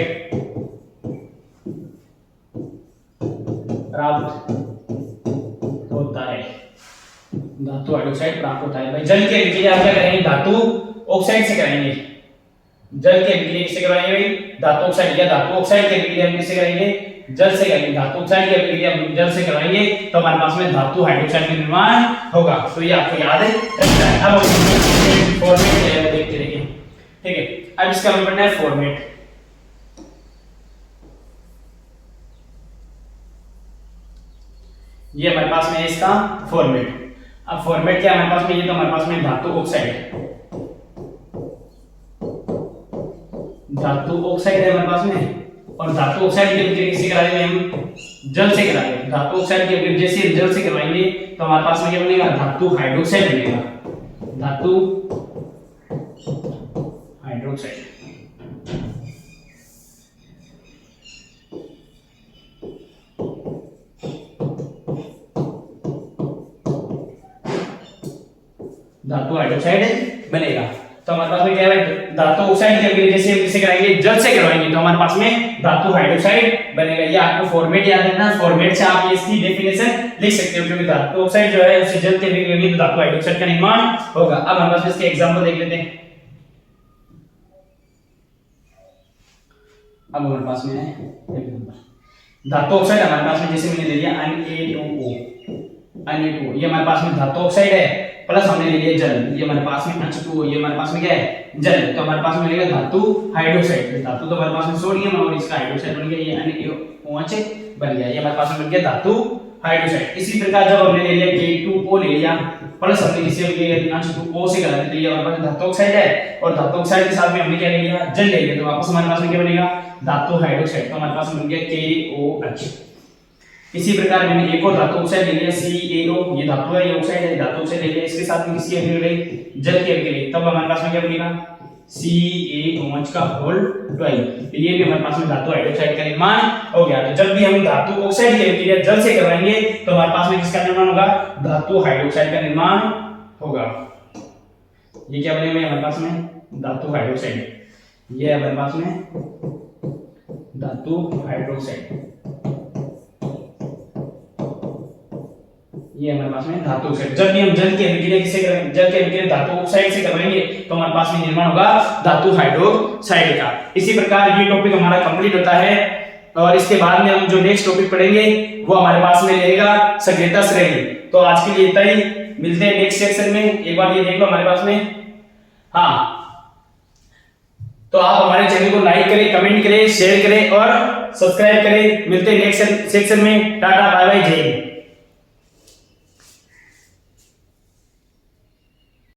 प्राप्त होता है। धातु हाइड्रोक्साइड प्राप्त होता है। भाई जल की अभिक्रिया क्या करेंगे? धातु ऑक्साइड से कराएंगे। जल की अभिक्रिया किससे करवाएंगे भाई? धातु ऑक्साइड या धातु ऑक्साइड की अभिक्रिया हम किससे करेंगे? जल से करेंगे। धातु ऑक्साइड की अभिक्रिया हम जल से करवाएंगे तो हमारे पास में धातु हाइड्रोक्साइड का निर्माण होगा। तो ये आपको याद है रखना है। अब हम फॉर्मेट देखते रहेंगे, ठीक है। अब इसका हमें पढ़ना है फॉर्मेट। ये हमारे पास में है इसका फॉर्मेट। अब फॉर्मेट क्या है हमारे पास में? ये तो हमारे पास में धातु ऑक्साइड है, धातु ऑक्साइड है हमारे पास में। और धातु ऑक्साइड की अभिक्रिया किससे कराएंगे? हम जल से कराएंगे। धातु ऑक्साइड की अभिक्रिया जैसे जल से करवाएंगे तो हमारे पास में क्या बनेगा? धातु हाइड्रोक्साइड बनेगा। धातु हाइड्रोक्साइड। धातु हाइड्रोक्साइड बनेगा। तो हमारे पास में क्या है? धातु ऑक्साइड की अभिक्रिया जैसे किससे कराएंगे? जल से करवाएंगे तो हमारे पास में धातु हाइड्रोक्साइड बनेगा। ये आपको फॉर्मेट याद रखना। फॉर्मेट से आप इसकी डेफिनेशन लिख सकते हो, क्योंकि धातु ऑक्साइड जो है उससे जल की अभिक्रिया होगी तो धातु हाइड्रोक्साइड का निर्माण होगा। अब हमारे पास इसके एग्जांपल देख लेते हैं। अब हमारे पास में है धातु ऑक्साइड। हमारे पास में जैसे मैंने ले लिया Na2O, Na2O ये हमारे पास में धातु ऑक्साइड है, प्लस हमने ले लिया जल। ये हमारे पास में H2O, ये हमारे पास में क्या है? जल। तो हमारे पास में मिलेगा धातु हाइड्रोक्साइड। धातु तो हमारे पास में सोडियम और इसका हाइड्रोक्साइड बन गया, ये NaOH बन गया। ये हमारे पास में बन गया धातु हाइड्रोक्साइड। इसी प्रकार जब हमने ले लिया K2O ले लिया, प्लस हमने किसी ले लिया H2O से करा दिया, ये हमारे पास धातु ऑक्साइड है। और धातु ऑक्साइड के साथ में हमने क्या ले लिया? जल ले लिया। तो वापस हमारे पास में क्या बनेगा? धातु हाइड्रोक्साइड। तो हमारे पास में बन गया KOH। इसी प्रकार मैंने एक और धातु ऑक्साइड ले लिया CaO, ये धातु है, ये ऑक्साइड है, धातु ऑक्साइड ले लिया। इसके साथ में किसी अभिक्रिया जल की अभिक्रिया, तब हमारे पास में क्या बनेगा? CaOH का होल 12। तो ये भी हमारे पास में धातु हाइड्रोक्साइड का निर्माण हो गया। तो जब भी हम धातु ऑक्साइड की अभिक्रिया जल से करवाएंगे तो हमारे पास में किसका निर्माण होगा? धातु हाइड्रोक्साइड का निर्माण होगा। ये क्या बनेगा हमारे पास में? धातु हाइड्रोक्साइड। ये हमारे पास में धातु हाइड्रोक्साइड, ये हमारे पास में धातु ऑक्साइड। जब भी हम जल की अभिक्रिया किससे करेंगे? जल की अभिक्रिया धातु ऑक्साइड से करवाएंगे तो हमारे पास में निर्माण होगा धातु हाइड्रोक्साइड का। इसी प्रकार ये टॉपिक हमारा कंप्लीट होता है। और इसके बाद में हम जो नेक्स्ट टॉपिक पढ़ेंगे वो हमारे पास में रहेगा सक्रियता श्रेणी। तो आज के लिए इतना ही, मिलते हैं नेक्स्ट सेक्शन में। एक बार ये देख लो हमारे पास में, हाँ तो आप हमारे चैनल को लाइक करें, कमेंट करें, शेयर करें और सब्सक्राइब करें। मिलते हैं नेक्स्ट सेक्शन में। टाटा बाय बाय, जय हिंद।